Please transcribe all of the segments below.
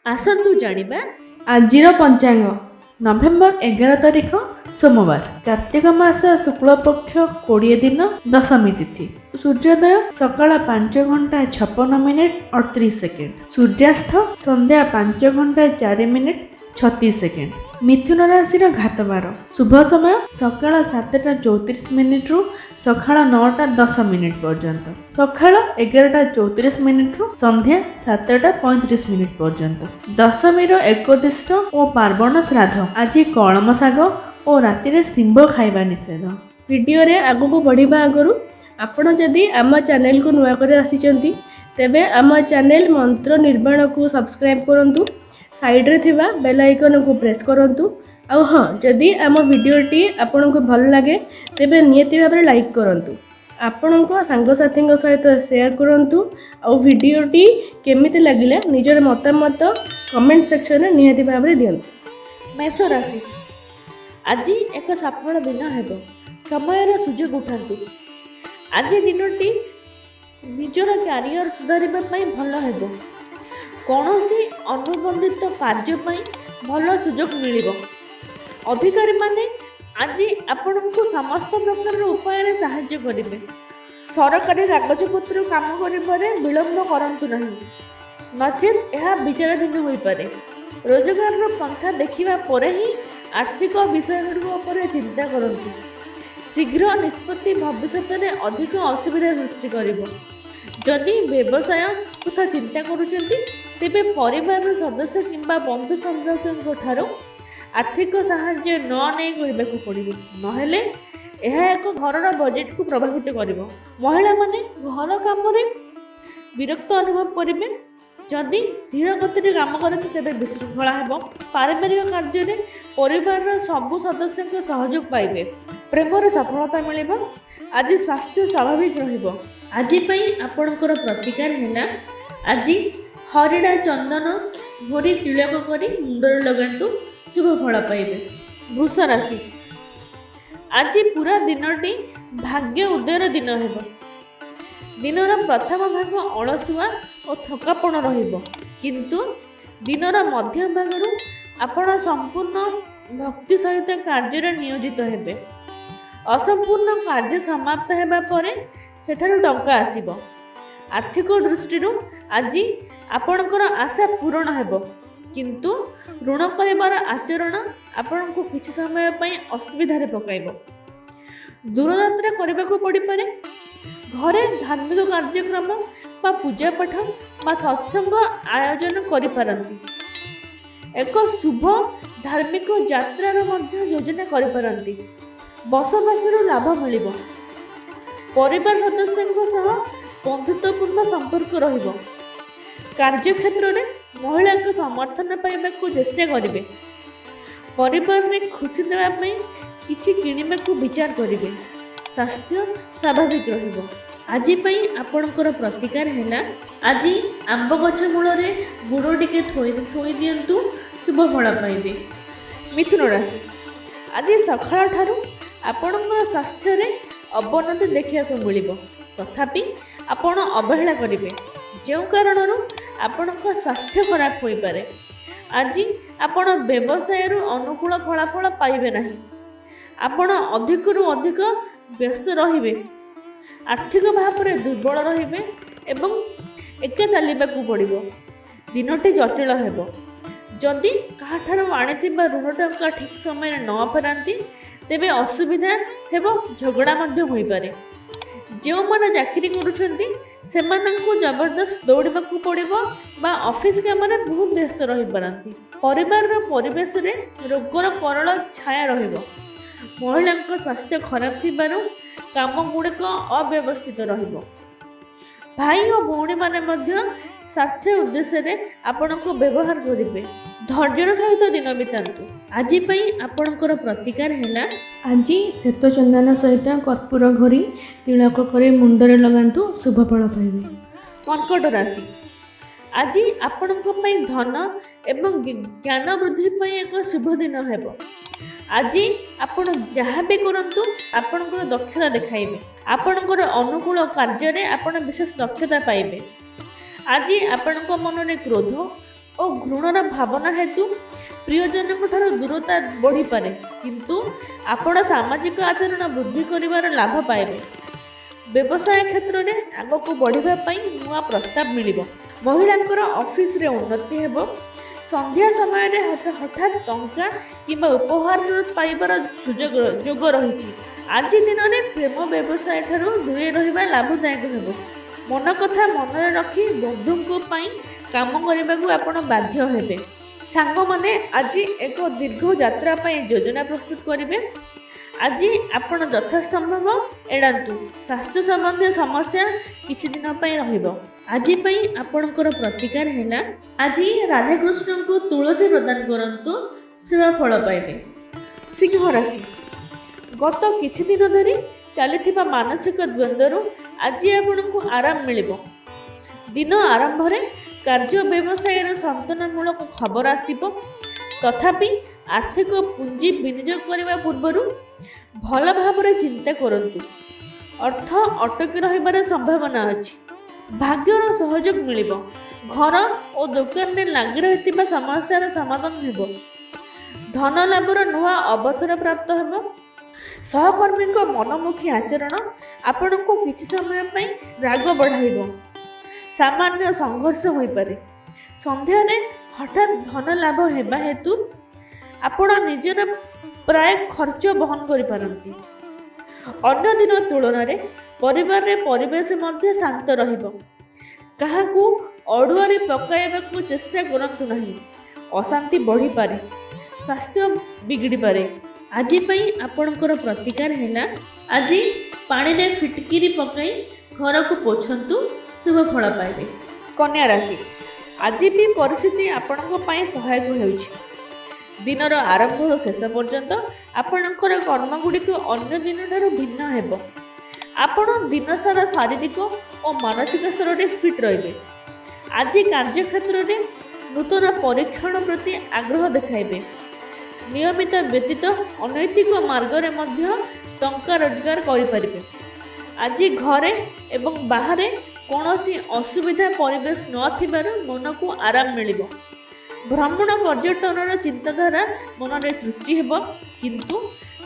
ଆସନ୍ତୁ ଜାଣିବା ଆଜିର ପଞ୍ଚାଙ୍ଗ ନଭେମ୍ବର 11 ତାରିଖ ସୋମବାର, କାର୍ତ୍ତିକ ମାସ ଶୁକ୍ଳପକ୍ଷ 20 ଦିନ, ଦଶମୀ ତିଥି। ସୂର୍ଯ୍ୟୋଦୟ ସକାଳ 5:56 38 ସେକେଣ୍ଡ। ସୂର୍ଯ୍ୟାସ୍ତ ସନ୍ଧ୍ୟା 5:04 ମିଥୁନ ରାଶିର ଘାତବାର। ଶୁଭ ସମୟ ସକାଳ 7:34 ସକାଳ 9:10 ପର୍ଯ୍ୟନ୍ତ। ସକାଳ 11:34 ସନ୍ଧ୍ୟା 7:35 ପର୍ଯ୍ୟନ୍ତ। ଦଶମୀର ଏକୋଦିଷ୍ଟ ଓ ପାର୍ବଣ ଶ୍ରାଦ୍ଧ। ଆଜି କଳମ ଶାଗ ଓ ରାତିରେ ଶିମ୍ବ ଖାଇବା ନିଷେଧ। ଭିଡ଼ିଓରେ ଆଗକୁ ବଢ଼ିବା ଆଗରୁ ଆପଣ ଯଦି ଆମ ଚ୍ୟାନେଲକୁ ନୂଆ କରି ଆସିଛନ୍ତି ତେବେ ଆମ ଚ୍ୟାନେଲ ମନ୍ତ୍ର ନିର୍ମାଣକୁ ସବସ୍କ୍ରାଇବ୍ କରନ୍ତୁ, ସାଇଡ଼ରେ ଥିବା ବେଲ୍ ଆଇକନକୁ ପ୍ରେସ୍ କରନ୍ତୁ। ଆଉ ହଁ, ଯଦି ଆମ ଭିଡ଼ିଓଟି ଆପଣଙ୍କୁ ଭଲ ଲାଗେ ତେବେ ନିହାତି ଭାବରେ ଲାଇକ୍ କରନ୍ତୁ, ଆପଣଙ୍କ ସାଙ୍ଗସାଥୀଙ୍କ ସହିତ ସେୟାର କରନ୍ତୁ। ଆଉ ଭିଡ଼ିଓଟି କେମିତି ଲାଗିଲା ନିଜର ମତାମତ କମେଣ୍ଟ ସେକ୍ସନରେ ନିହାତି ଭାବରେ ଦିଅନ୍ତୁ। ମେଷ ରାଶି, ଆଜି ଏକ ସଫଳ ଦିନ ହେବ। ସମୟର ସୁଯୋଗ ଉଠାନ୍ତୁ। ଆଜି ଦିନଟି ନିଜର କ୍ୟାରିୟର ସୁଧାରିବା ପାଇଁ ଭଲ ହେବ। କୌଣସି ଅନୁବନ୍ଧିତ କାର୍ଯ୍ୟ ପାଇଁ ଭଲ ସୁଯୋଗ ମିଳିବ। ଅଧିକାରୀମାନେ ଆଜି ଆପଣଙ୍କୁ ସମସ୍ତ ପ୍ରକାରର ଉପାୟରେ ସାହାଯ୍ୟ କରିବେ। ସରକାରୀ କାଗଜପତ୍ର କାମ କରିବାରେ ବିଳମ୍ବ କରନ୍ତୁ ନାହିଁ, ନଚେତ୍ ଏହା ବିଚାରାଧୀନ ହୋଇପାରେ। ରୋଜଗାରର ପନ୍ଥା ଦେଖିବା ପରେ ହିଁ ଆର୍ଥିକ ବିଷୟଗୁଡ଼ିକ ଉପରେ ଚିନ୍ତା କରନ୍ତୁ। ଶୀଘ୍ର ନିଷ୍ପତ୍ତି ଭବିଷ୍ୟତରେ ଅଧିକ ଅସୁବିଧା ସୃଷ୍ଟି କରିବ। ଯଦି ବ୍ୟବସାୟ କଥା ଚିନ୍ତା କରୁଛନ୍ତି ତେବେ ପରିବାରର ସଦସ୍ୟ କିମ୍ବା ବନ୍ଧୁ ସମ୍ପର୍କଙ୍କ ଠାରୁ ଆର୍ଥିକ ସାହାଯ୍ୟ ନ ନେଇ କରିବାକୁ ପଡ଼ିବ, ନହେଲେ ଏହା ଏକ ଘରର ବଜେଟକୁ ପ୍ରଭାବିତ କରିବ। ମହିଳାମାନେ ଘର କାମରେ ବିରକ୍ତ ଅନୁଭବ କରିବେ। ଯଦି ଧୀର ଗତିରେ କାମ କରନ୍ତି ତେବେ ବିଶୃଙ୍ଖଳା ହେବ। ପାରିବାରିକ କାର୍ଯ୍ୟରେ ପରିବାରର ସବୁ ସଦସ୍ୟଙ୍କ ସହଯୋଗ ପାଇବେ। ପ୍ରେମରେ ସଫଳତା ମିଳିବ। ଆଜି ସ୍ୱାସ୍ଥ୍ୟ ସ୍ୱାଭାବିକ ରହିବ। ଆଜି ପାଇଁ ଆପଣଙ୍କର ପ୍ରତିକାର ହେଲା ଆଜି ହରିଡ଼ା ଚନ୍ଦନ ଘୋରି ତିଳକ କରି ମୁଣ୍ଡରେ ଲଗାନ୍ତୁ, ଶୁଭ ଫଳ ପାଇବେ। ବୃଷ ରାଶି, ଆଜି ପୁରା ଦିନଟି ଭାଗ୍ୟ ଉଦୟର ଦିନ ହେବ। ଦିନର ପ୍ରଥମ ଭାଗ ଅଳସୁଆ ଓ ଥକାପଣ ରହିବ, କିନ୍ତୁ ଦିନର ମଧ୍ୟ ଭାଗରୁ ଆପଣ ସମ୍ପୂର୍ଣ୍ଣ ଭକ୍ତି ସହିତ କାର୍ଯ୍ୟରେ ନିୟୋଜିତ ହେବେ। ଅସମ୍ପୂର୍ଣ୍ଣ କାର୍ଯ୍ୟ ସମାପ୍ତ ହେବା ପରେ ସେଠାରୁ ଟଙ୍କା ଆସିବ। ଆର୍ଥିକ ଦୃଷ୍ଟିରୁ ଆଜି ଆପଣଙ୍କର ଆଶା ପୂରଣ ହେବ, କିନ୍ତୁ ଋଣ କରିବାର ଆଚରଣ ଆପଣଙ୍କୁ କିଛି ସମୟ ପାଇଁ ଅସୁବିଧାରେ ପକାଇବ। ଦୂରଯାତ୍ରା କରିବାକୁ ପଡ଼ିପାରେ। ଘରେ ଧାର୍ମିକ କାର୍ଯ୍ୟକ୍ରମ ବା ପୂଜାପାଠ ବା ସତ୍ସଙ୍ଗ ଆୟୋଜନ କରିପାରନ୍ତି। ଏକ ଶୁଭ ଧାର୍ମିକ ଯାତ୍ରାର ମଧ୍ୟ ଯୋଜନା କରିପାରନ୍ତି। ବସବାସରୁ ଲାଭ ମିଳିବ। ପରିବାର ସଦସ୍ୟଙ୍କ ସହ ବନ୍ଧୁତ୍ୱପୂର୍ଣ୍ଣ ସମ୍ପର୍କ ରହିବ। କାର୍ଯ୍ୟକ୍ଷେତ୍ରରେ ମହିଳାଙ୍କ ସମର୍ଥନ ପାଇବାକୁ ଚେଷ୍ଟା କରିବେ। ପରିବାରରେ ଖୁସି ଦେବା ପାଇଁ କିଛି କିଣିବାକୁ ବିଚାର କରିବେ। ସ୍ୱାସ୍ଥ୍ୟ ସ୍ୱାଭାବିକ ରହିବ। ଆଜି ପାଇଁ ଆପଣଙ୍କର ପ୍ରତିକାର ହେଲା ଆଜି ଆମ୍ବ ଗଛ ମୂଳରେ ଗୁଡ଼ ଟିକେ ଥୋଇ ଦିଅନ୍ତୁ, ଶୁଭ ଫଳ ପାଇବେ। ମିଥୁନ ରାଶି, ଆଜି ସକାଳ ଠାରୁ ଆପଣଙ୍କର ସ୍ୱାସ୍ଥ୍ୟରେ ଅବନତି ଦେଖିବାକୁ ମିଳିବ, ତଥାପି ଆପଣ ଅବହେଳା କରିବେ, ଯେଉଁ କାରଣରୁ ଆପଣଙ୍କ ସ୍ୱାସ୍ଥ୍ୟ ଖରାପ ହୋଇପାରେ। ଆଜି ଆପଣ ବ୍ୟବସାୟରୁ ଅନୁକୂଳ ଫଳାଫଳ ପାଇବେ ନାହିଁ। ଆପଣ ଅଧିକରୁ ଅଧିକ ବ୍ୟସ୍ତ ରହିବେ। ଆର୍ଥିକ ଭାବରେ ଦୁର୍ବଳ ରହିବେ ଏବଂ ଏକା ଚାଲିବାକୁ ପଡ଼ିବ। ଦିନଟି ଜଟିଳ ହେବ। ଯଦି କାହାଠାରୁ ଆଣିଥିବା ଋଣ ଟଙ୍କା ଠିକ୍ ସମୟରେ ନ ଫେରାନ୍ତି ତେବେ ଅସୁବିଧା ହେବ, ଝଗଡ଼ା ମଧ୍ୟ ହୋଇପାରେ। ଯେଉଁମାନେ ଚାକିରି କରୁଛନ୍ତି ସେମାନଙ୍କୁ ଜବରଦସ୍ତ ଦୌଡ଼ିବାକୁ ପଡ଼ିବ ବା ଅଫିସ କାମରେ ବହୁତ ବ୍ୟସ୍ତ ରହିପାରନ୍ତି। ପରିବାରର ପରିବେଶରେ ରୋଗର କରଳ ଛାୟା ରହିବ। ମହିଳାଙ୍କ ସ୍ୱାସ୍ଥ୍ୟ ଖରାପ ଥିବାରୁ କାମଗୁଡ଼ିକ ଅବ୍ୟବସ୍ଥିତ ରହିବ। ଭାଇ ଓ ଭଉଣୀମାନେ ମଧ୍ୟ ସ୍ୱାର୍ଥ ଉଦ୍ଦେଶ୍ୟରେ ଆପଣଙ୍କୁ ବ୍ୟବହାର କରିବେ। ଧୈର୍ଯ୍ୟର ସହିତ ଦିନ ବିତାନ୍ତୁ। ଆଜି ପାଇଁ ଆପଣଙ୍କର ପ୍ରତିକାର ହେଲା ଆଜି ଶ୍ଵେତ ଚନ୍ଦନ ସହିତ କର୍ପୂର ଘୋରି ତିଳକ କରି ମୁଣ୍ଡରେ ଲଗାନ୍ତୁ, ଶୁଭ ଫଳ ପାଇବେ। କର୍କଟ ରାଶି, ଆଜି ଆପଣଙ୍କ ପାଇଁ ଧନ ଏବଂ ଜ୍ଞାନ ବୃଦ୍ଧି ପାଇଁ ଏକ ଶୁଭ ଦିନ ହେବ। ଆଜି ଆପଣ ଯାହା ବି କରନ୍ତୁ ଆପଣଙ୍କର ଦକ୍ଷତା ଦେଖାଇବେ। ଆପଣଙ୍କର ଅନୁକୂଳ କାର୍ଯ୍ୟରେ ଆପଣ ବିଶେଷ ଦକ୍ଷତା ପାଇବେ। ଆଜି ଆପଣଙ୍କ ମନରେ କ୍ରୋଧ ଓ ଘୃଣାର ଭାବନା ହେତୁ ପ୍ରିୟଜନଙ୍କ ଠାରୁ ଦୂରତା ବଢ଼ିପାରେ, କିନ୍ତୁ ଆପଣ ସାମାଜିକ ଆଚରଣ ବୃଦ୍ଧି କରିବାର ଲାଭ ପାଇବେ। ବ୍ୟବସାୟ କ୍ଷେତ୍ରରେ ଆଗକୁ ବଢ଼ିବା ପାଇଁ ନୂଆ ପ୍ରସ୍ତାବ ମିଳିବ। ମହିଳାଙ୍କର ଅଫିସରେ ଉନ୍ନତି ହେବ। ସନ୍ଧ୍ୟା ସମୟରେ ହଠାତ୍ ଟଙ୍କା କିମ୍ବା ଉପହାର ପାଇବାର ଯୋଗ ରହିଛି। ଆଜି ଦିନରେ ପ୍ରେମ ବ୍ୟବସାୟ ଠାରୁ ଦୂରେଇ ରହିବା ଲାଭଦାୟକ ହେବ। ମନ କଥା ମନରେ ରଖି ବନ୍ଧୁଙ୍କ ପାଇଁ କାମ କରିବାକୁ ଆପଣ ବାଧ୍ୟ ହେବେ। ସାଙ୍ଗମାନେ ଆଜି ଏକ ଦୀର୍ଘ ଯାତ୍ରା ପାଇଁ ଯୋଜନା ପ୍ରସ୍ତୁତ କରିବେ। ଆଜି ଆପଣ ଯଥାସମ୍ଭବ ଏଡ଼ାନ୍ତୁ। ସ୍ୱାସ୍ଥ୍ୟ ସମ୍ବନ୍ଧୀୟ ସମସ୍ୟା କିଛି ଦିନ ପାଇଁ ରହିବ। ଆଜି ପାଇଁ ଆପଣଙ୍କର ପ୍ରତିକାର ହେଲା, ଆଜି ରାଧାକୃଷ୍ଣଙ୍କୁ ତୁଳସୀ ପ୍ରଦାନ କରନ୍ତୁ, ଶୁଭ ଫଳ ପାଇବେ। ସିଂହ ରାଶି, ଗତ କିଛି ଦିନ ଧରି ଚାଲିଥିବା ମାନସିକ ଦ୍ୱନ୍ଦ୍ୱରୁ ଆଜି ଆପଣଙ୍କୁ ଆରାମ ମିଳିବ। ଦିନ ଆରମ୍ଭରେ କାର୍ଯ୍ୟ ବ୍ୟବସାୟର ସନ୍ତୁଳନମୂଳକ ଖବର ଆସିବ। ତଥାପି ଆର୍ଥିକ ପୁଞ୍ଜି ବିନିଯୋଗ କରିବା ପୂର୍ବରୁ ଭଲ ଭାବରେ ଚିନ୍ତା କରନ୍ତୁ। ଅର୍ଥ ଅଟକି ରହିବାର ସମ୍ଭାବନା ଅଛି। ଭାଗ୍ୟର ସହଯୋଗ ମିଳିବ। ଘର ଓ ଦୋକାନରେ ଲାଗି ରହିଥିବା ସମସ୍ୟାର ସମାଧାନ ହେବ। ଧନ ଲାଭର ନୂଆ ଅବସର ପ୍ରାପ୍ତ ହେବ। ସହକର୍ମୀଙ୍କ ମନମୁଖୀ ଆଚରଣ ଆପଣଙ୍କୁ କିଛି ସମୟ ପାଇଁ ରାଗ ବଢ଼ାଇବ। ସାମାନ୍ୟ ସଂଘର୍ଷ ହୋଇପାରେ। ସନ୍ଧ୍ୟାରେ ହଠାତ୍ ଧନ ଲାଭ ହେବା ହେତୁ ଆପଣ ନିଜର ପ୍ରାୟ ଖର୍ଚ୍ଚ ବହନ କରିପାରନ୍ତି। ଅନ୍ୟ ଦିନ ତୁଳନାରେ ପରିବାରରେ ପରିବେଶ ମଧ୍ୟ ଶାନ୍ତ ରହିବ। କାହାକୁ ଅଡ଼ୁଆରେ ପକାଇବାକୁ ଚେଷ୍ଟା କରନ୍ତୁ ନାହିଁ। ଅଶାନ୍ତି ବଢ଼ିପାରେ। ସ୍ୱାସ୍ଥ୍ୟ ବିଗିଡ଼ିପାରେ। ଆଜି ପାଇଁ ଆପଣଙ୍କର ପ୍ରତିକାର ହେଲା, ଆଜି ପାଣିରେ ଫିଟକିରି ପକାଇ ଘରକୁ ପୋଛନ୍ତୁ, ଶୁଭ ଫଳ ପାଇବେ। କନ୍ୟା ରାଶି, ଆଜି ବି ପରିସ୍ଥିତି ଆପଣଙ୍କ ପାଇଁ ସହାୟକ ହେଉଛି। ଦିନର ଆରମ୍ଭରୁ ଶେଷ ପର୍ଯ୍ୟନ୍ତ ଆପଣଙ୍କର କର୍ମଗୁଡ଼ିକ ଅନ୍ୟ ଦିନଠାରୁ ଭିନ୍ନ ହେବ। ଆପଣ ଦିନସାରା ଶାରୀରିକ ଓ ମାନସିକ ସ୍ତରରେ ଫିଟ୍ ରହିବେ। ଆଜି କାର୍ଯ୍ୟକ୍ଷେତ୍ରରେ ନୂତନ ପରୀକ୍ଷଣ ପ୍ରତି ଆଗ୍ରହ ଦେଖାଇବେ। ନିୟମିତ ବ୍ୟତୀତ ଅନୈତିକ ମାର୍ଗରେ ମଧ୍ୟ ଟଙ୍କା ରୋଜଗାର କରିପାରିବେ। ଆଜି ଘରେ ଏବଂ ବାହାରେ କୌଣସି ଅସୁବିଧା ପରିବେଶ ନଥିବାରୁ ମନକୁ ଆରାମ ମିଳିବ। ଭ୍ରମଣ ପର୍ଯ୍ୟଟନର ଚିନ୍ତାଧାରା ମନରେ ସୃଷ୍ଟି ହେବ, କିନ୍ତୁ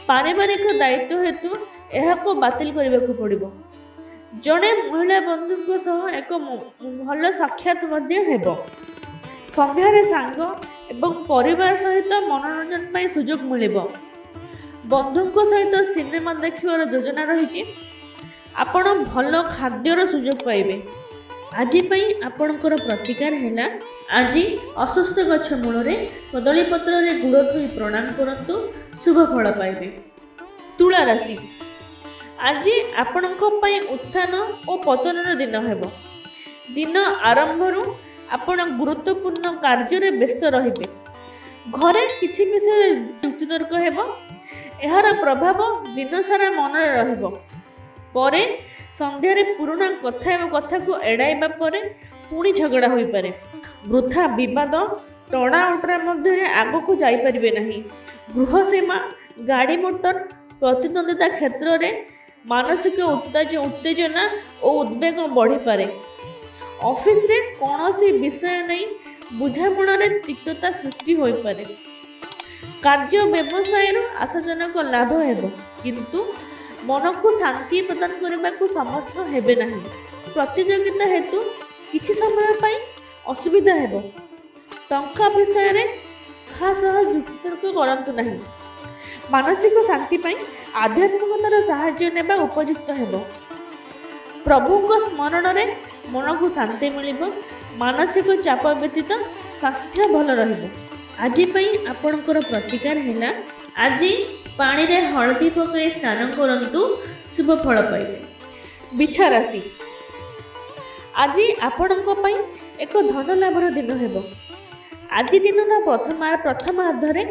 ପାରିବାରିକ ଦାୟିତ୍ୱ ହେତୁ ଏହାକୁ ବାତିଲ କରିବାକୁ ପଡ଼ିବ। ଜଣେ ମହିଳା ବନ୍ଧୁଙ୍କ ସହ ଏକ ଭଲ ସାକ୍ଷାତ ମଧ୍ୟ ହେବ। ସନ୍ଧ୍ୟାରେ ସାଙ୍ଗ ଏବଂ ପରିବାର ସହିତ ମନୋରଞ୍ଜନ ପାଇଁ ସୁଯୋଗ ମିଳିବ। ବନ୍ଧୁଙ୍କ ସହିତ ସିନେମା ଦେଖିବାର ଯୋଜନା ରହିଛି। ଆପଣ ଭଲ ଖାଦ୍ୟର ସୁଯୋଗ ପାଇବେ। ଆଜି ପାଇଁ ଆପଣଙ୍କର ପ୍ରତିକାର ହେଲା, ଆଜି ଅସୁସ୍ଥ ଗଛ ମୂଳରେ କଦଳୀ ପତ୍ରରେ ଗୁଡ଼ ଧୋଇ ପ୍ରଣାମ କରନ୍ତୁ, ଶୁଭ ଫଳ ପାଇବେ। ତୁଳା ରାଶି, ଆଜି ଆପଣଙ୍କ ପାଇଁ ଉତ୍ଥାନ ଓ ପତନର ଦିନ ହେବ। ଦିନ ଆରମ୍ଭରୁ ଆପଣ ଗୁରୁତ୍ୱପୂର୍ଣ୍ଣ କାର୍ଯ୍ୟରେ ବ୍ୟସ୍ତ ରହିବେ। ଘରେ କିଛି ବିଷୟରେ ଯୁକ୍ତିତର୍କ ହେବ। ଏହାର ପ୍ରଭାବ ଦିନସାରା ମନରେ ରହିବ। ପରେ ସନ୍ଧ୍ୟାରେ ପୁରୁଣା କଥାକୁ ଏଡ଼ାଇବା ପରେ ପୁଣି ଝଗଡ଼ା ହୋଇପାରେ। ବୃଥା ବିବାଦ ଟଣା ଓଟରା ମଧ୍ୟରେ ଆଗକୁ ଯାଇପାରିବେ ନାହିଁ। ଗୃହସୀମା, ଗାଡ଼ି ମୋଟର ପ୍ରତିଦ୍ୱନ୍ଦ୍ୱିତା କ୍ଷେତ୍ରରେ ମାନସିକ ଉତ୍ତେଜନା ଓ ଉଦ୍ବେଗ ବଢ଼ିପାରେ। ଅଫିସରେ କୌଣସି ବିଷୟ ନେଇ ବୁଝାମଣାରେ ତିକ୍ତତା ସୃଷ୍ଟି ହୋଇପାରେ। କାର୍ଯ୍ୟ ବ୍ୟବସାୟରୁ ଆଶାଜନକ ଲାଭ ହେବ, କିନ୍ତୁ ମନକୁ ଶାନ୍ତି ପ୍ରଦାନ କରିବାକୁ ସମର୍ଥ ହେବେ ନାହିଁ। ପ୍ରତିଯୋଗିତା ହେତୁ କିଛି ସମୟ ପାଇଁ ଅସୁବିଧା ହେବ। ଟଙ୍କା ବିଷୟରେ କାହା ସହ ଯୁକ୍ତିତର୍କ କରନ୍ତୁ ନାହିଁ। ମାନସିକ ଶାନ୍ତି ପାଇଁ ଆଧ୍ୟାତ୍ମିକତାର ସାହାଯ୍ୟ ନେବା ଉପଯୁକ୍ତ ହେବ। ପ୍ରଭୁଙ୍କ ସ୍ମରଣରେ ମନକୁ ଶାନ୍ତି ମିଳିବ। ମାନସିକ ଚାପ ବ୍ୟତୀତ ସ୍ୱାସ୍ଥ୍ୟ ଭଲ ରହିବ। ଆଜି ପାଇଁ ଆପଣଙ୍କର ପ୍ରତିକାର ହେଲା, ଆଜି ପାଣିରେ ହଳଦୀ ପକାଇ ସ୍ନାନ କରନ୍ତୁ, ଶୁଭ ଫଳ ପାଇବେ। ବିଛା ରାଶି, ଆଜି ଆପଣଙ୍କ ପାଇଁ ଏକ ଧନ ଲାଭର ଦିନ ହେବ। ଆଜି ଦିନର ପ୍ରଥମାର୍ଦ୍ଧରେ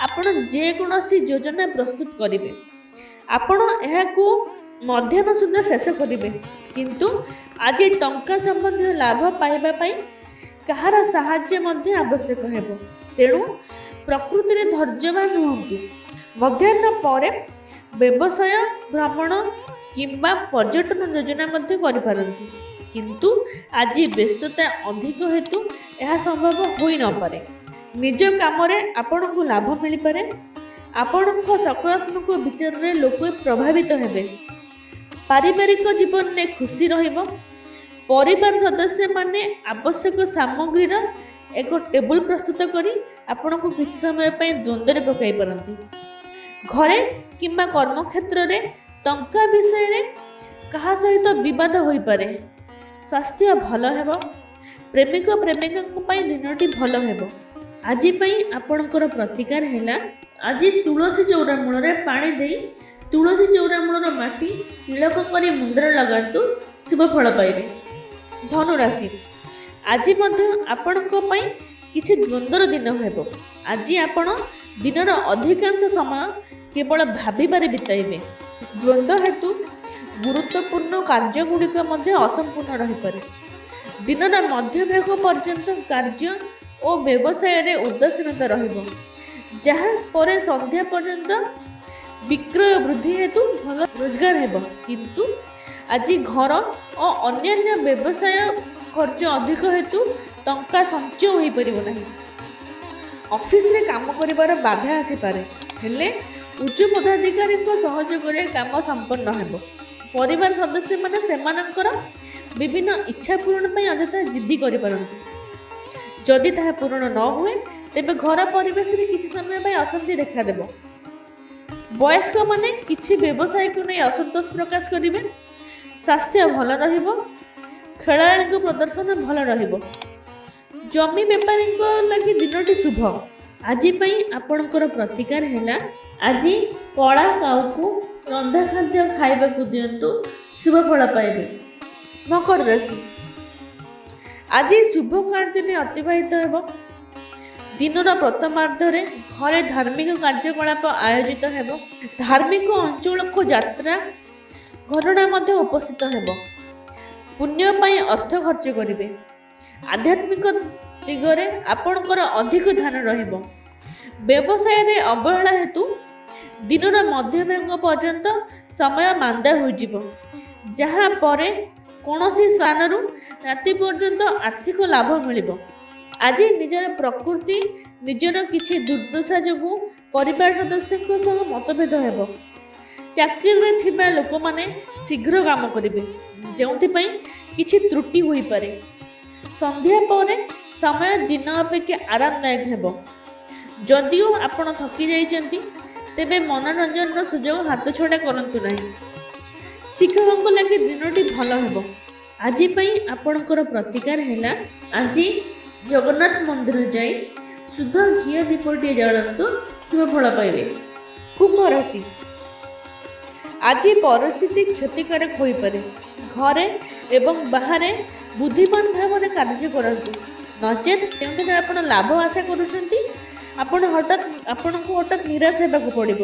ଆପଣ ଯେକୌଣସି ଯୋଜନା ପ୍ରସ୍ତୁତ କରିବେ। ଆପଣ ଏହାକୁ ମଧ୍ୟାହ୍ନ ସୁଦ୍ଧା ଶେଷ କରିବେ, କିନ୍ତୁ ଆଜି ଟଙ୍କା ସମ୍ବନ୍ଧୀୟ ଲାଭ ପାଇବା ପାଇଁ କାହାର ସାହାଯ୍ୟ ମଧ୍ୟ ଆବଶ୍ୟକ ହେବ। ତେଣୁ ପ୍ରକୃତିରେ ଧୈର୍ଯ୍ୟବାନ ହୁଅନ୍ତୁ। ମଧ୍ୟାହ୍ନ ପରେ ବ୍ୟବସାୟ, ଭ୍ରମଣ କିମ୍ବା ପର୍ଯ୍ୟଟନ ଯୋଜନା ମଧ୍ୟ କରିପାରନ୍ତି। କିନ୍ତୁ ଆଜି ବ୍ୟସ୍ତତା ଅଧିକ ହେତୁ ଏହା ସମ୍ଭବ ହୋଇନପାରେ। ନିଜ କାମରେ ଆପଣଙ୍କୁ ଲାଭ ମିଳିପାରେ। ଆପଣଙ୍କ ସକାରାତ୍ମକ ବିଚାରରେ ଲୋକ ପ୍ରଭାବିତ ହେବେ। ପାରିବାରିକ ଜୀବନରେ ଖୁସି ରହିବ। ପରିବାର ସଦସ୍ୟମାନେ ଆବଶ୍ୟକ ସାମଗ୍ରୀର ଏକ ଟେବୁଲ ପ୍ରସ୍ତୁତ କରି ଆପଣଙ୍କୁ କିଛି ସମୟ ପାଇଁ ଦ୍ୱନ୍ଦ୍ୱରେ ପକାଇ ପାରନ୍ତି। ଘରେ କିମ୍ବା କର୍ମକ୍ଷେତ୍ରରେ ଟଙ୍କା ବିଷୟରେ କାହା ସହିତ ବିବାଦ ହୋଇପାରେ। ସ୍ୱାସ୍ଥ୍ୟ ଭଲ ହେବ। ପ୍ରେମିକ ପ୍ରେମିକାଙ୍କ ପାଇଁ ଦିନଟି ଭଲ ହେବ। ଆଜି ପାଇଁ ଆପଣଙ୍କର ପ୍ରତିକାର ହେଲା ଆଜି ତୁଳସୀ ଚଉରା ମୂଳରେ ପାଣି ଦେଇ ତୁଳସୀ ଚଉରା ମୂଳର ମାଟି ତିଳକ କରି ମୁଣ୍ଡରେ ଲଗାନ୍ତୁ, ଶୁଭ ଫଳ ପାଇବେ। ଧନୁରାଶି, ଆଜି ମଧ୍ୟ ଆପଣଙ୍କ ପାଇଁ କିଛି ଦ୍ୱନ୍ଦ୍ୱର ଦିନ ହେବ। ଆଜି ଆପଣ ଦିନର ଅଧିକାଂଶ ସମୟ କେବଳ ଭାବିବାରେ ବିତାଇବେ। ଦ୍ୱନ୍ଦ୍ୱ ହେତୁ ଗୁରୁତ୍ୱପୂର୍ଣ୍ଣ କାର୍ଯ୍ୟଗୁଡ଼ିକ ମଧ୍ୟ ଅସମ୍ପୂର୍ଣ୍ଣ ରହିପାରେ। ଦିନର ମଧ୍ୟଭାଗ ପର୍ଯ୍ୟନ୍ତ କାର୍ଯ୍ୟ ଓ ବ୍ୟବସାୟରେ ଉଦାସୀନତା ରହିବ, ଯାହା ପରେ ସନ୍ଧ୍ୟା ପର୍ଯ୍ୟନ୍ତ ବିକ୍ରୟ ବୃଦ୍ଧି ହେତୁ ଭଲ ରୋଜଗାର ହେବ। କିନ୍ତୁ ଆଜି ଘର ଓ ଅନ୍ୟାନ୍ୟ ବ୍ୟବସାୟ ଖର୍ଚ୍ଚ ଅଧିକ ହେତୁ ଟଙ୍କା ସଞ୍ଚୟ ହୋଇପାରିବ ନାହିଁ। ଅଫିସରେ କାମ କରିବାର ବାଧା ଆସିପାରେ, ହେଲେ ଉଚ୍ଚ ପଦାଧିକାରୀଙ୍କ ସହଯୋଗରେ କାମ ସମ୍ପନ୍ନ ହେବ। ପରିବାର ସଦସ୍ୟମାନେ ସେମାନଙ୍କର ବିଭିନ୍ନ ଇଚ୍ଛା ପୂରଣ ପାଇଁ ଅଯଥା ଜିଦ୍ଦି କରିପାରନ୍ତି। ଯଦି ତାହା ପୂରଣ ନ ହୁଏ ତେବେ ଘର ପରିବେଶରେ କିଛି ସମୟ ପାଇଁ ଅଶାନ୍ତି ଦେଖାଦେବ। ବୟସ୍କମାନେ କିଛି ବ୍ୟବସାୟକୁ ନେଇ ଅସନ୍ତୋଷ ପ୍ରକାଶ କରିବେ। ସ୍ୱାସ୍ଥ୍ୟ ଭଲ ରହିବ। ଖେଳାଳିଙ୍କ ପ୍ରଦର୍ଶନ ଭଲ ରହିବ। ଜମି ବେପାରୀଙ୍କ ଲାଗି ଦିନଟି ଶୁଭ। ଆଜି ପାଇଁ ଆପଣଙ୍କର ପ୍ରତିକାର ହେଲା ଆଜି କଳା କାଉକୁ ରନ୍ଧା ଖାଦ୍ୟ ଖାଇବାକୁ ଦିଅନ୍ତୁ, ଶୁଭ ଫଳ ପାଇବେ। ମକର ରାଶି, ଆଜି ଶୁଭ କାର୍ଯ୍ୟରେ ଅତିବାହିତ ହେବ। ଦିନର ପ୍ରଥମାର୍ଦ୍ଧରେ ଘରେ ଧାର୍ମିକ କାର୍ଯ୍ୟକଳାପ ଆୟୋଜିତ ହେବ। ଧାର୍ମିକ ଅଞ୍ଚଳକୁ ଯାତ୍ରା ଘଟଣା ମଧ୍ୟ ଉପସ୍ଥିତ ହେବ। ପୁଣ୍ୟ ପାଇଁ ଅର୍ଥ ଖର୍ଚ୍ଚ କରିବେ। ଆଧ୍ୟାତ୍ମିକ ଦିଗରେ ଆପଣଙ୍କର ଅଧିକ ଧ୍ୟାନ ରହିବ। ବ୍ୟବସାୟରେ ଅବହେଳା ହେତୁ ଦିନର ମଧ୍ୟଭାଗ ପର୍ଯ୍ୟନ୍ତ ସମୟ ମାନ୍ଦା ହୋଇଯିବ, ଯାହା ପରେ କୌଣସି ସ୍ଥାନରୁ ରାତି ପର୍ଯ୍ୟନ୍ତ ଆର୍ଥିକ ଲାଭ ମିଳିବ। ଆଜି ନିଜର ପ୍ରକୃତି ନିଜର କିଛି ଦୁର୍ଦ୍ଦଶା ଯୋଗୁଁ ପରିବାର ସଦସ୍ୟଙ୍କ ସହ ମତଭେଦ ହେବ। ଚାକିରିରେ ଥିବା ଲୋକମାନେ ଶୀଘ୍ର କାମ କରିବେ, ଯେଉଁଥିପାଇଁ କିଛି ତ୍ରୁଟି ହୋଇପାରେ। ସନ୍ଧ୍ୟା ପରେ ସମୟ ଦିନ ଅପେକ୍ଷା ଆରାମଦାୟକ ହେବ। ଯଦିଓ ଆପଣ ଥକି ଯାଇଛନ୍ତି ତେବେ ମନୋରଞ୍ଜନର ସୁଯୋଗ ହାତଛଡ଼ା କରନ୍ତୁ ନାହିଁ। ଶିକ୍ଷକଙ୍କ ଲାଗି ଦିନଟି ଭଲ ହେବ। ଆଜି ପାଇଁ ଆପଣଙ୍କର ପ୍ରତିକାର ହେଲା ଆଜି ଜଗନ୍ନାଥ ମନ୍ଦିର ଯାଇ ଶୁଦ୍ଧ ଘିଅ ଦୀପଟିଏ ଜାଳନ୍ତୁ, ଶୁଭ ଫଳ ପାଇବେ। କୁମ୍ଭ ରାଶି, ଆଜି ପରିସ୍ଥିତି କ୍ଷତିକାରକ ହୋଇପାରେ। ଘରେ ଏବଂ ବାହାରେ ବୁଦ୍ଧିମାନ ଭାବରେ କାର୍ଯ୍ୟ କରନ୍ତୁ, ନଚେତ୍ ଯେଉଁଠାରେ ଆପଣ ଲାଭ ଆଶା କରୁଛନ୍ତି ଆପଣଙ୍କୁ ହଠାତ୍ ନିରାଶ ହେବାକୁ ପଡ଼ିବ।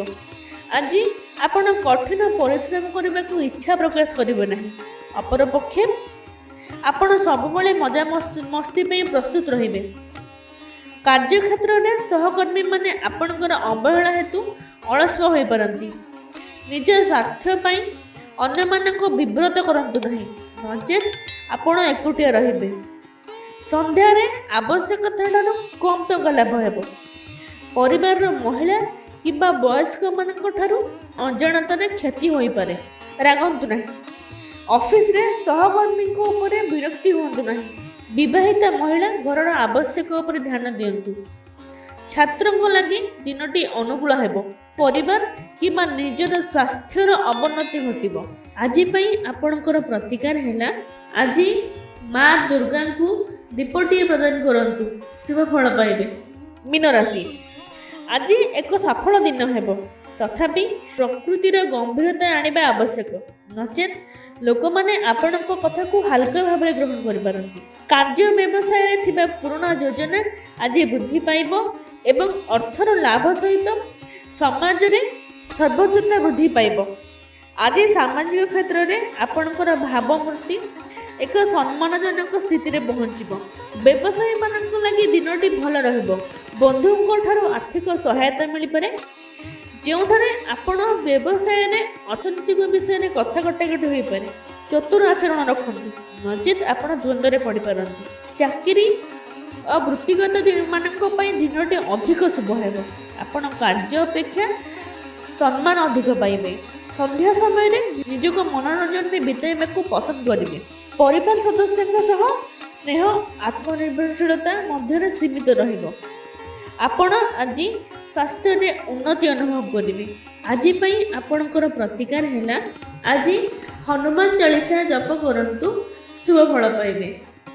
ଆଜି ଆପଣ କଠିନ ପରିଶ୍ରମ କରିବାକୁ ଇଚ୍ଛା ପ୍ରକାଶ କରିବେ ନାହିଁ। ଅପରପକ୍ଷେ ଆପଣ ସବୁବେଳେ ମସ୍ତି ପାଇଁ ପ୍ରସ୍ତୁତ ରହିବେ। କାର୍ଯ୍ୟକ୍ଷେତ୍ରରେ ସହକର୍ମୀମାନେ ଆପଣଙ୍କର ଅବହେଳା ହେତୁ ଅଳସୁଆ ହୋଇପାରନ୍ତି। ନିଜ ସ୍ୱାର୍ଥ ପାଇଁ ଅନ୍ୟମାନଙ୍କୁ ବିବ୍ରତ କରନ୍ତୁ ନାହିଁ, ନଚେତ୍ ଆପଣ ଏକୁଟିଆ ରହିବେ। ସନ୍ଧ୍ୟାରେ ଆବଶ୍ୟକତାଠାରୁ କମ୍ ଟଙ୍କା ଲାଭ ହେବ। ପରିବାରର ମହିଳା କିମ୍ବା ବୟସ୍କମାନଙ୍କ ଠାରୁ ଅଜାଣତରେ କ୍ଷତି ହୋଇପାରେ, ରାଗନ୍ତୁ ନାହିଁ। ଅଫିସରେ ସହକର୍ମୀଙ୍କ ଉପରେ ବିରକ୍ତି ହୁଅନ୍ତୁ ନାହିଁ। ବିବାହିତା ମହିଳା ଘରର ଆବଶ୍ୟକ ଉପରେ ଧ୍ୟାନ ଦିଅନ୍ତୁ। ଛାତ୍ରଙ୍କ ଲାଗି ଦିନଟି ଅନୁକୂଳ ହେବ। ପରିବାର କିମ୍ବା ନିଜର ସ୍ୱାସ୍ଥ୍ୟର ଅବନତି ଘଟିବ। ଆଜି ପାଇଁ ଆପଣଙ୍କର ପ୍ରତିକାର ହେଲା ଆଜି ମା ଦୁର୍ଗାଙ୍କୁ ଦୀପଟିଏ ପ୍ରଦାନ କରନ୍ତୁ, ଶୁଭ ଫଳ ପାଇବେ। ମୀନ ରାଶି, ଆଜି ଏକ ସଫଳ ଦିନ ହେବ। ତଥାପି ପ୍ରକୃତିର ଗମ୍ଭୀରତା ଆଣିବା ଆବଶ୍ୟକ, ନଚେତ୍ ଲୋକମାନେ ଆପଣଙ୍କ କଥାକୁ ହାଲକା ଭାବରେ ଗ୍ରହଣ କରିପାରନ୍ତି। କାର୍ଯ୍ୟ ବ୍ୟବସାୟରେ ଥିବା ପୁରୁଣା ଯୋଜନା ଆଜି ବୃଦ୍ଧି ପାଇବ ଏବଂ ଅର୍ଥର ଲାଭ ସହିତ ସମାଜରେ ସର୍ବୋଚ୍ଚତା ବୃଦ୍ଧି ପାଇବ। ଆଜି ସାମାଜିକ କ୍ଷେତ୍ରରେ ଆପଣଙ୍କର ଭାବମୂର୍ତ୍ତି ଏକ ସମ୍ମାନଜନକ ସ୍ଥିତିରେ ପହଞ୍ଚିବ। ବ୍ୟବସାୟୀମାନଙ୍କ ଲାଗି ଦିନଟି ଭଲ ରହିବ। ବନ୍ଧୁଙ୍କ ଠାରୁ ଆର୍ଥିକ ସହାୟତା ମିଳିପାରେ, ଯେଉଁଠାରେ ଆପଣ ବ୍ୟବସାୟରେ ଅର୍ଥନୈତିକ ବିଷୟରେ କଥା କଟାକଟି ହୋଇପାରେ। ଚତୁର ଆଚରଣ ରଖନ୍ତୁ, ନଚେତ୍ ଆପଣ ଦ୍ୱନ୍ଦ୍ୱରେ ପଡ଼ିପାରନ୍ତି। ଚାକିରି ଓ ବୃତ୍ତିଗତ ମାନଙ୍କ ପାଇଁ ଦିନଟି ଅଧିକ ଶୁଭ ହେବ। ଆପଣ କାର୍ଯ୍ୟ ଅପେକ୍ଷା ସମ୍ମାନ ଅଧିକ ପାଇବେ। ସନ୍ଧ୍ୟା ସମୟରେ ନିଜକୁ ମନୋରଞ୍ଜନରେ ବିତାଇବାକୁ ପସନ୍ଦ କରିବେ। ପରିବାର ସଦସ୍ୟଙ୍କ ସହ ସ୍ନେହ ଆତ୍ମନିର୍ଭରଶୀଳତା ମଧ୍ୟରେ ସୀମିତ ରହିବ। ଆପଣ ଆଜି ସ୍ୱାସ୍ଥ୍ୟରେ ଉନ୍ନତି ଅନୁଭବ କରିବେ। ଆଜି ପାଇଁ ଆପଣଙ୍କର ପ୍ରତିକାର ହେଲା, ଆଜି ହନୁମାନ ଚାଳିଶା ଜପ କରନ୍ତୁ, ଶୁଭ ଫଳ ପାଇବେ।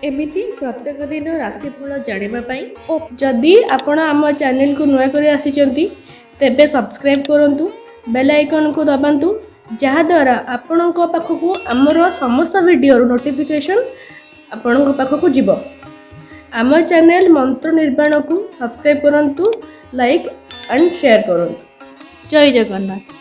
ଏମିତି ପ୍ରତ୍ୟେକ ଦିନ ରାଶିଫଳ ଜାଣିବା ପାଇଁ ଓ ଯଦି ଆପଣ ଆମ ଚ୍ୟାନେଲକୁ ନୂଆ କରି ଆସିଛନ୍ତି ତେବେ ସବସ୍କ୍ରାଇବ୍ କରନ୍ତୁ, ବେଲ୍ ଆଇକନ୍କୁ ଦବାନ୍ତୁ, ଯାହାଦ୍ୱାରା ଆପଣଙ୍କ ପାଖକୁ ଆମର ସମସ୍ତ ଭିଡ଼ିଓର ନୋଟିଫିକେସନ୍ ଆପଣଙ୍କ ପାଖକୁ ଯିବ। ଆମ ଚ୍ୟାନେଲ ମନ୍ତ୍ର ନିର୍ବାଣକୁ ସବସ୍କ୍ରାଇବ୍ କରନ୍ତୁ, ଲାଇକ୍ ଆଣ୍ଡ ସେୟାର କରନ୍ତୁ। ଜୟ ଜଗନ୍ନାଥ।